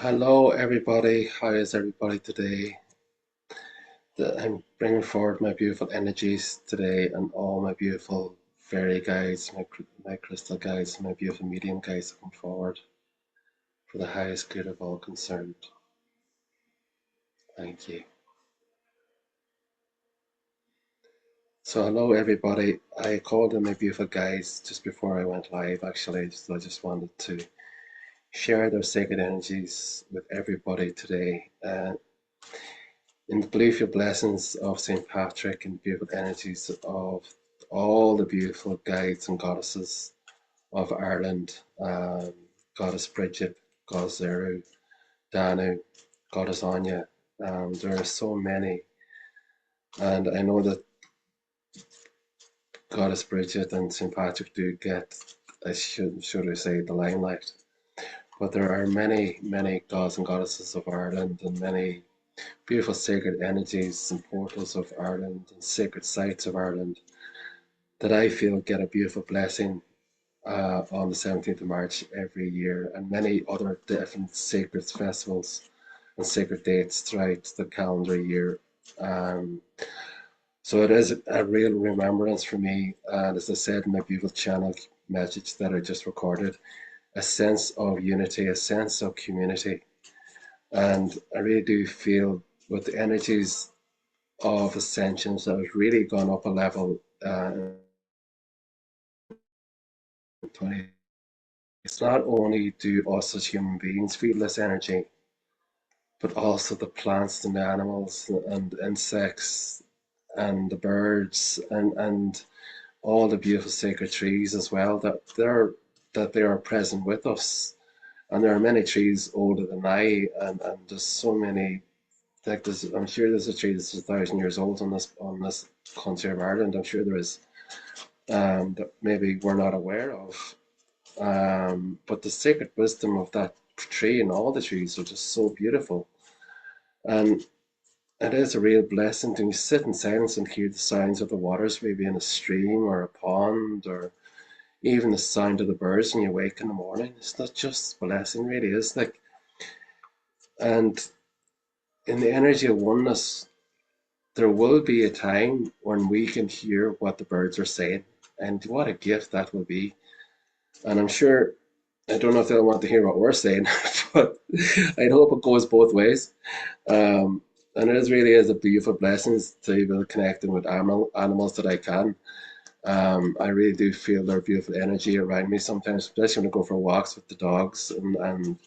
Hello, everybody. How is everybody today? I'm bringing forward my beautiful energies today and all my beautiful fairy guides, my crystal guides, my beautiful medium guides come forward for the highest good of all concerned. Thank you. So, hello, everybody. I called in my beautiful guides just before I went live, actually. So I just wanted to share their sacred energies with everybody today. In the belief of blessings of St. Patrick and beautiful energies of all the beautiful guides and goddesses of Ireland, Goddess Bridget, Goddess Eru, Danu, Goddess Anya. There are so many, and I know that Goddess Bridget and St. Patrick do get, should I say, the limelight. But there are many gods and goddesses of Ireland and many beautiful sacred energies and portals of Ireland and sacred sites of Ireland that I feel get a beautiful blessing on the 17th of March every year, and many other different sacred festivals and sacred dates throughout the calendar year. Um, so it is a real remembrance for me, and as I said in my beautiful channel message that I just recorded, a sense of unity, a sense of community. And I really do feel with the energies of ascensions that has really gone up a level in 20. It's not only do us as human beings feel this energy, but also the plants and the animals and insects and the birds and all the beautiful sacred trees as well that they are present with us. And there are many trees older than and there's so many. Like I'm sure there's a tree that's 1,000 years old on this country of Ireland. I'm sure there is, that maybe we're not aware of. But the sacred wisdom of that tree and all the trees are just so beautiful. And it is a real blessing to sit in silence and hear the sounds of the waters, maybe in a stream or a pond, or even the sound of the birds when you wake in the morning. It's not just a blessing, really. It's like, and in the energy of oneness, there will be a time when we can hear what the birds are saying. And what a gift that will be. And I'm sure, I don't know if they'll want to hear what we're saying, but I hope it goes both ways. And it is really is a beautiful blessing to be able to connect with animals that I can. I really do feel their beautiful energy around me sometimes, especially when I go for walks with the dogs and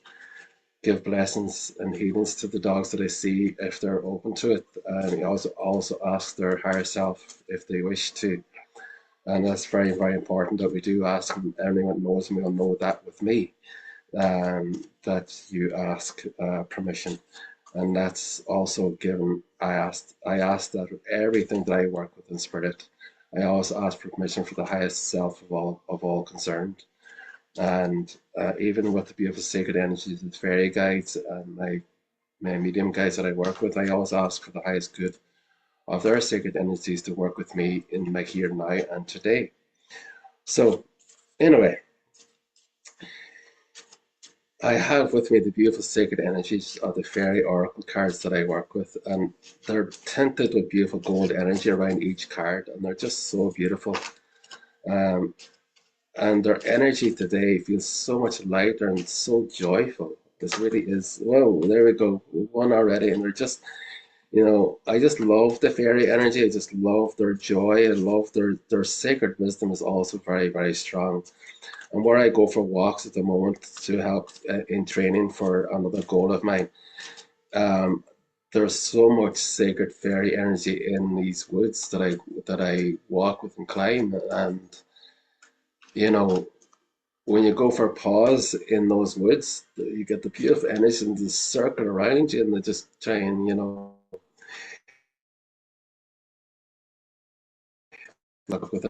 give blessings and healings to the dogs that I see if they're open to it. And I also ask their higher self if they wish to. And that's very important that we do ask, and anyone that knows me will know that with me, that you ask permission. And that's also given. I asked that with everything that I work with in spirit. I also ask for permission for the highest self of all concerned. And even with the beautiful sacred energies and fairy guides and my medium guides that I work with, I always ask for the highest good of their sacred energies to work with me in my here, now, and today. So, anyway, I have with me the beautiful sacred energies of the fairy oracle cards that I work with, and they're tinted with beautiful gold energy around each card, and they're just so beautiful. Um, and their energy today feels so much lighter and so joyful. This really is. Whoa, there we go, one already, and they're just, I just love the fairy energy. I just love their joy. I love their sacred wisdom is also very strong. And where I go for walks at the moment to help in training for another goal of mine, um, there's so much sacred fairy energy in these woods that I walk with and climb. And you know, when you go for a pause in those woods, you get the beautiful energy and the circle around you, and they just try and look with the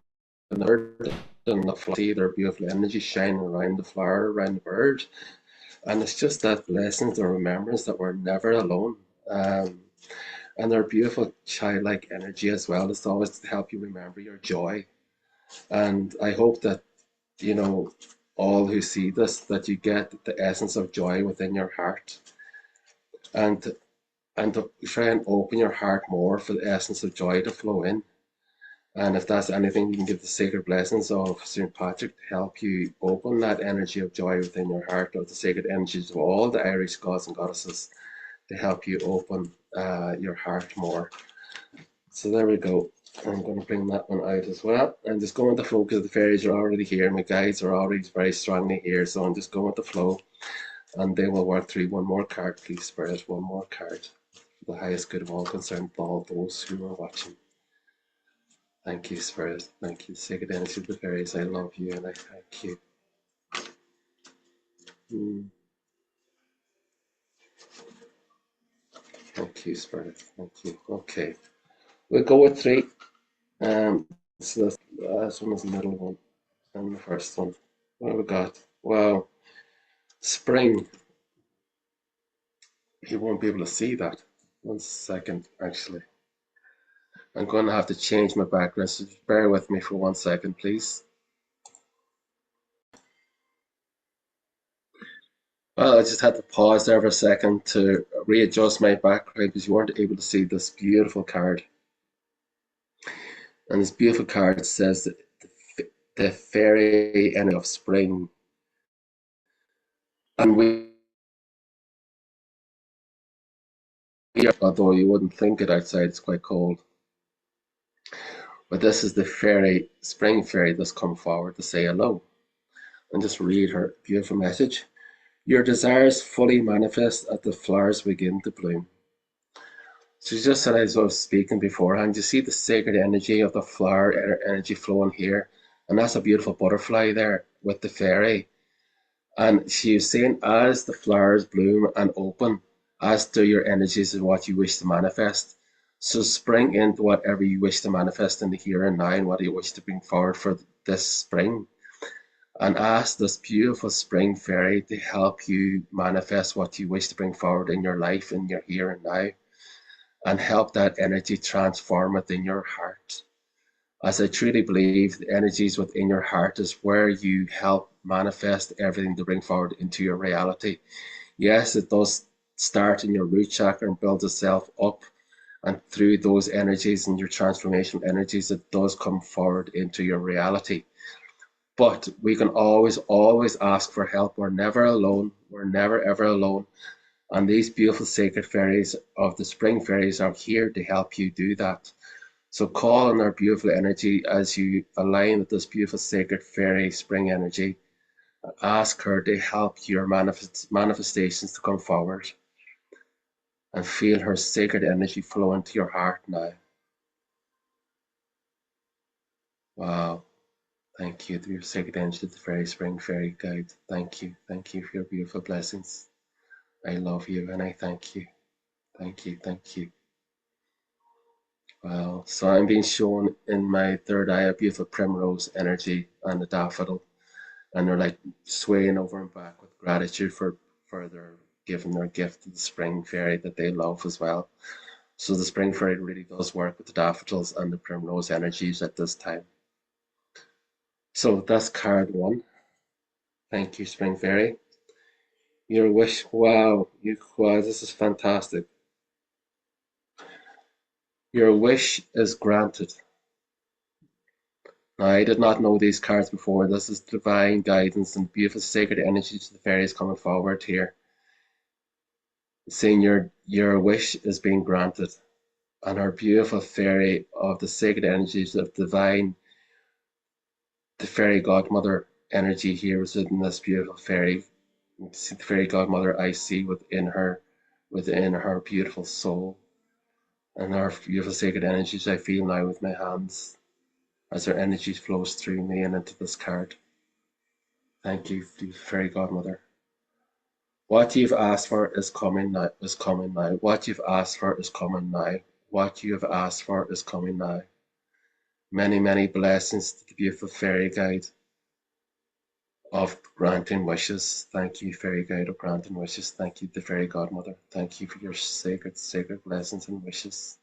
bird and the see their beautiful energy shining around the flower, around the bird. And it's just that blessing, the remembrance that we're never alone. Um, and their beautiful childlike energy as well is always to help you remember your joy. And I hope that, you know, all who see this, that you get the essence of joy within your heart. and to try and open your heart more for the essence of joy to flow in. And if that's anything, you can give the sacred blessings of St. Patrick to help you open that energy of joy within your heart, of the sacred energies of all the Irish gods and goddesses to help you open your heart more. So there we go. I'm going to bring that one out as well. I'm just going with the flow because the fairies are already here. My guides are already very strongly here. So I'm just going with the flow. And they will work through one more card, please, Spirit. One more card. For the highest good of all concerned, all those who are watching. Thank you, Spirit. Thank you, sacred energy of the fairies. I love you and I thank you. Thank you, Spirit. Thank you. Okay. We'll go with three. So this last one is the middle one. And the first one. What have we got? Wow. Spring. You won't be able to see that. 1 second, actually. I'm going to have to change my background, so just bear with me for 1 second, please. Well, I just had to pause there for a second to readjust my background because you weren't able to see this beautiful card. And this beautiful card says that the fairy energy of spring. And although you wouldn't think it outside, it's quite cold. But this is the fairy, spring fairy that's come forward to say hello. And just read her beautiful message. Your desires fully manifest as the flowers begin to bloom. So just as I was speaking beforehand, you see the sacred energy of the flower energy flowing here. And that's a beautiful butterfly there with the fairy. And she was saying, as the flowers bloom and open, as do your energies of what you wish to manifest. So spring into whatever you wish to manifest in the here and now and what you wish to bring forward for this spring. And ask this beautiful spring fairy to help you manifest what you wish to bring forward in your life, in your here and now, and help that energy transform within your heart. As I truly believe the energies within your heart is where you help manifest everything to bring forward into your reality. Yes, it does start in your root chakra and build itself up. And through those energies and your transformational energies, it does come forward into your reality. But we can always ask for help. We're never alone. We're never, ever alone. And these beautiful sacred fairies of the spring fairies are here to help you do that. So call on their beautiful energy as you align with this beautiful sacred fairy spring energy. Ask her to help your manifestations to come forward and feel her sacred energy flow into your heart now. Wow. Thank you to your sacred energy, the fairy spring fairy guide. Thank you. Thank you for your beautiful blessings. I love you and I thank you. Thank you. Thank you. Wow. So I'm being shown in my third eye a beautiful primrose energy and a daffodil. And they're like swaying over and back with gratitude for their giving their gift to the spring fairy that they love as well. So the spring fairy really does work with the daffodils and the primrose energies at this time. So that's card one. Thank you, spring fairy. Your wish, wow, wow, this is fantastic. Your wish is granted. Now, I did not know these cards before. This is divine guidance and beautiful sacred energies of the fairies coming forward here, saying your wish is being granted. And our beautiful fairy of the sacred energies of divine, the fairy godmother energy here is in this beautiful fairy. The fairy godmother I see within her beautiful soul. And our beautiful sacred energies I feel now with my hands as her energy flows through me and into this card. Thank you, fairy godmother. What you've asked for is coming now, is coming now. What you've asked for is coming now. What you have asked for is coming now. Many, many blessings to the beautiful fairy guide of granting wishes. Thank you, fairy guide of granting wishes. Thank you, the fairy godmother. Thank you for your sacred, sacred blessings and wishes.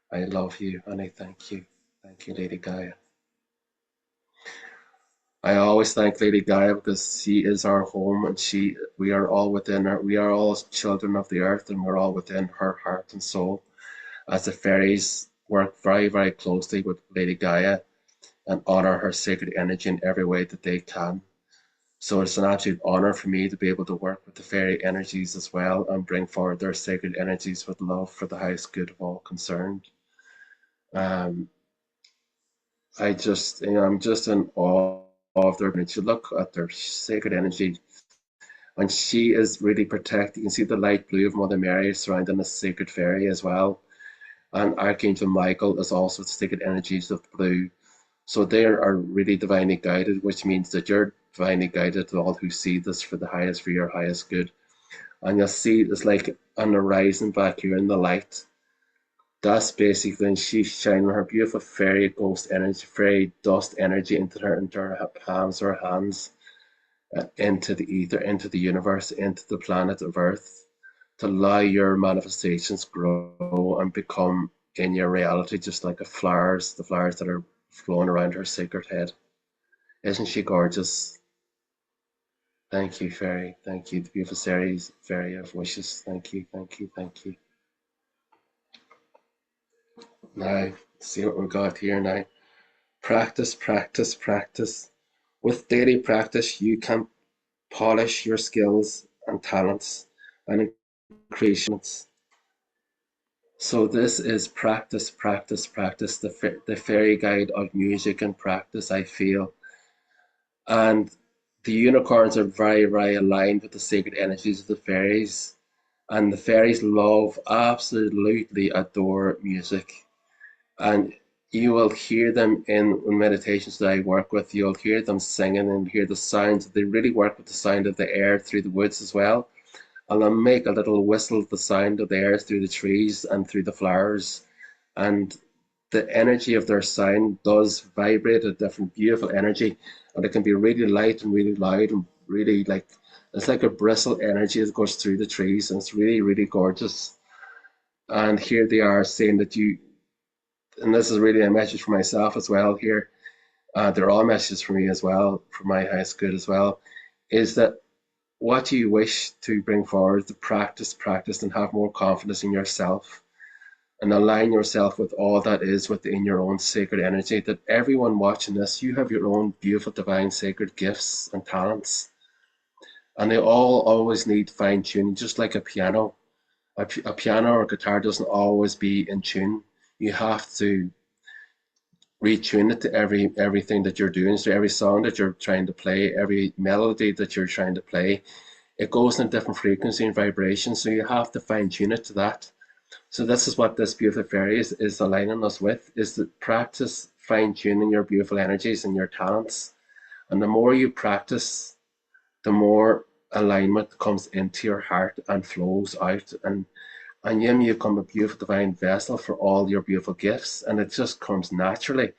I love you and I thank you. Thank you, Lady Gaia. I always thank Lady Gaia because she is our home, and we are all within her. We are all children of the earth, and we're all within her heart and soul. As the fairies work very, very closely with Lady Gaia and honor her sacred energy in every way that they can. So it's an absolute honor for me to be able to work with the fairy energies as well and bring forward their sacred energies with love for the highest good of all concerned. Um, I'm just in awe of their energy. You look at their sacred energy, and she is really protected. You can see the light blue of Mother Mary surrounding the sacred fairy as well. And Archangel Michael is also the sacred energies of blue. So they are really divinely guided, which means that you're divinely guided to all who see this for your highest good. And you'll see it's like on the horizon back here in the light. That's basically when she's shining her beautiful fairy ghost energy, fairy dust energy into her palms or hands, into the ether, into the universe, into the planet of Earth, to allow your manifestations grow and become in your reality, just like the flowers that are flowing around her sacred head. Isn't she gorgeous? Thank you, fairy. Thank you, the beautiful series, fairy of wishes. Thank you, thank you, thank you. Now, see what we've got here now. Practice, practice, practice. With daily practice, you can polish your skills and talents and increase your talents. So this is practice, practice, practice, the fairy guide of music and practice, I feel. And the unicorns are very, very aligned with the sacred energies of the fairies. And the fairies love, absolutely adore music. And you will hear them in meditations that I work with. You'll hear them singing and hear the sounds. They really work with the sound of the air through the woods as well. And I'll make a little whistle, the sound of the air through the trees and through the flowers. And the energy of their sound does vibrate a different, beautiful energy. And it can be really light and really loud and really like, it's like a bristle energy that goes through the trees. And it's really, really gorgeous. And here they are saying that and this is really a message for myself as well here. They're all messages for me as well, for my highest good as well, is that what you wish to bring forward, to practice, practice, and have more confidence in yourself and align yourself with all that is within your own sacred energy. That everyone watching this, you have your own beautiful, divine, sacred gifts and talents, and they all always need fine tuning, just like a piano. A piano or a guitar doesn't always be in tune. You have to retune it to everything that you're doing. So every song that you're trying to play, every melody that you're trying to play, it goes in a different frequency and vibration. So you have to fine tune it to that. So this is what this beautiful fairy is aligning us with, is to practice fine tuning your beautiful energies and your talents. And the more you practice, the more alignment comes into your heart and flows out. And you become a beautiful divine vessel for all your beautiful gifts. And it just comes naturally.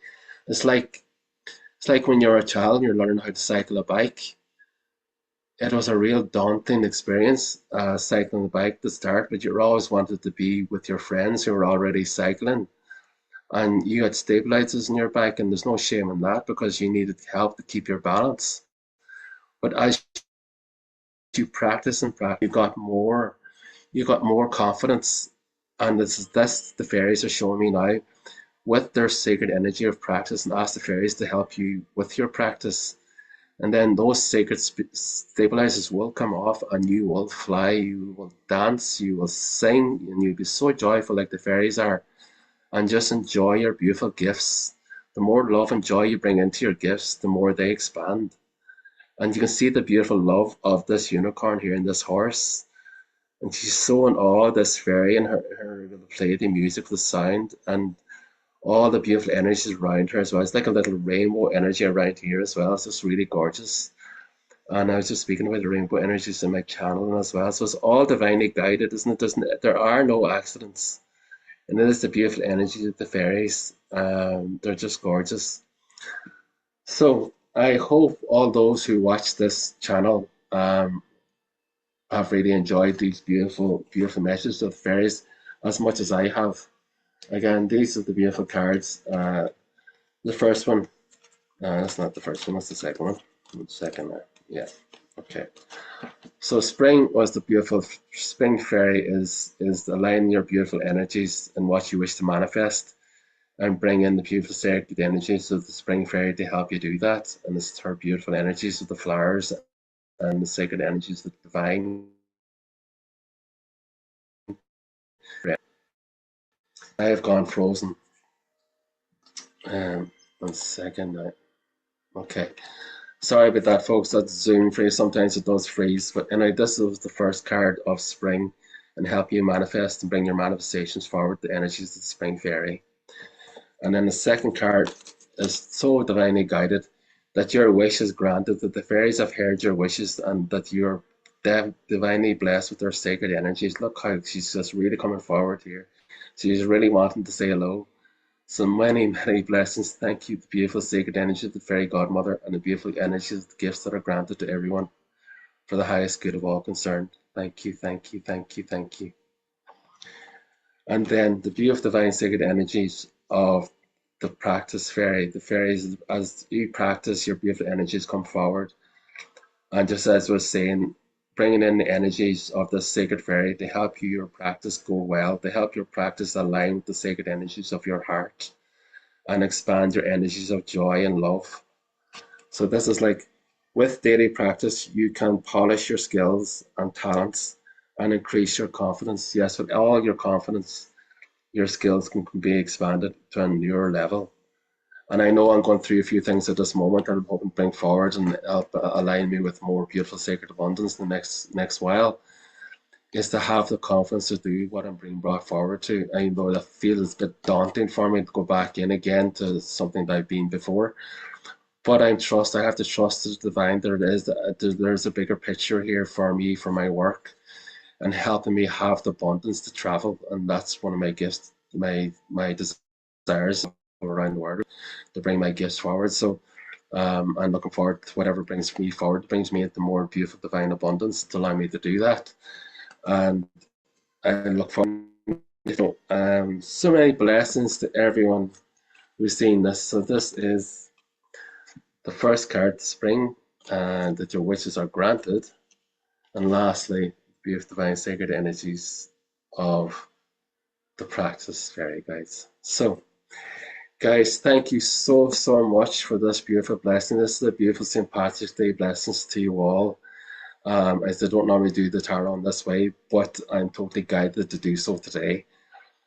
It's like it's like when you're a child and you're learning how to cycle a bike. It was a real daunting experience, cycling the bike to start, but you always wanted to be with your friends who were already cycling. And you had stabilizers in your bike, and there's no shame in that because you needed help to keep your balance. But as you practice and practice, you got more confidence. And this is this the fairies are showing me now with their sacred energy of practice, and ask the fairies to help you with your practice. And then those sacred stabilizers will come off and you will fly, you will dance, you will sing, and you'll be so joyful like the fairies are. And just enjoy your beautiful gifts. The more love and joy you bring into your gifts, the more they expand. And you can see the beautiful love of this unicorn here in this horse. And she's so in awe of this fairy and her play the music, the sound, and all the beautiful energies around her as well. It's like a little rainbow energy around here as well. It's just really gorgeous. And I was just speaking about the rainbow energies in my channel as well. So it's all divinely guided, isn't it? There are no accidents. And it is the beautiful energies of the fairies. They're just gorgeous. So I hope all those who watch this channel have really enjoyed these beautiful, beautiful messages of the fairies as much as I have. Again, these are the beautiful cards. The first one That's not the first one, that's the second one. The second there. Yeah. Okay. So spring was the beautiful spring fairy is aligning your beautiful energies and what you wish to manifest and bring in the beautiful sacred energies of the spring fairy to help you do that. And this is her beautiful energies of the flowers and the sacred energies of the divine. I have gone frozen. 1 second now. Okay. Sorry about that, folks. That's Zoom free. Sometimes it does freeze. But anyway, this was the first card of spring and help you manifest and bring your manifestations forward, the energies of the spring fairy. And then the second card is so divinely guided that your wish is granted, that the fairies have heard your wishes and that you're divinely blessed with their sacred energies. Look how she's just really coming forward here. She's really wanting to say hello. So many, many blessings. Thank you, the beautiful sacred energy of the fairy godmother and the beautiful energies, the gifts that are granted to everyone for the highest good of all concerned. Thank you, thank you, thank you, thank you. And then the beautiful divine sacred energies of the practice fairy. The fairies, as you practice, your beautiful energies come forward. And just as I was saying, bringing in the energies of the sacred fairy to help your practice go well, to help your practice align with the sacred energies of your heart and expand your energies of joy and love. So this is like with daily practice, you can polish your skills and talents and increase your confidence. Yes, with all your confidence, your skills can be expanded to a newer level. And I know I'm going through a few things at this moment that I'm hoping to bring forward and help align me with more beautiful sacred abundance in the next while. Is to have the confidence to do what I'm being brought forward to. I know that feels a bit daunting for me to go back in again to something that I've been before. But I have to trust the divine. There's a bigger picture here for me, for my work, and helping me have the abundance to travel. And that's one of my gifts, my desires around the world to bring my gifts forward. So I'm looking forward to whatever brings me forward, brings me into more beautiful divine abundance to allow me to do that. And I look forward, so many blessings to everyone who's seen this. So this is the first card, spring, and that your wishes are granted. And lastly, beautiful divine sacred energies of the practice fairy guides. So, guys, thank you so, so much for this beautiful blessing. This is a beautiful St. Patrick's Day blessings to you all. As I don't normally do the tarot in this way, but I'm totally guided to do so today.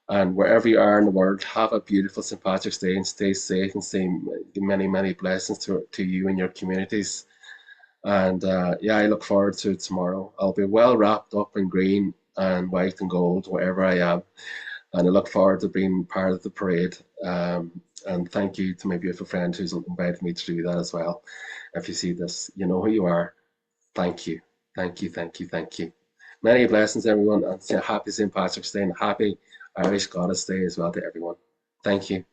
And wherever you are in the world, have a beautiful St. Patrick's Day and stay safe and say many, many blessings to you and your communities. And yeah, I look forward to tomorrow. I'll be well wrapped up in green and white and gold wherever I am. And I look forward to being part of the parade. And thank you to my beautiful friend who's invited me to do that as well. If you see this, you know who you are. Thank you. Thank you. Thank you. Thank you. Many blessings, everyone. And happy St. Patrick's Day and happy Irish Goddess Day as well to everyone. Thank you.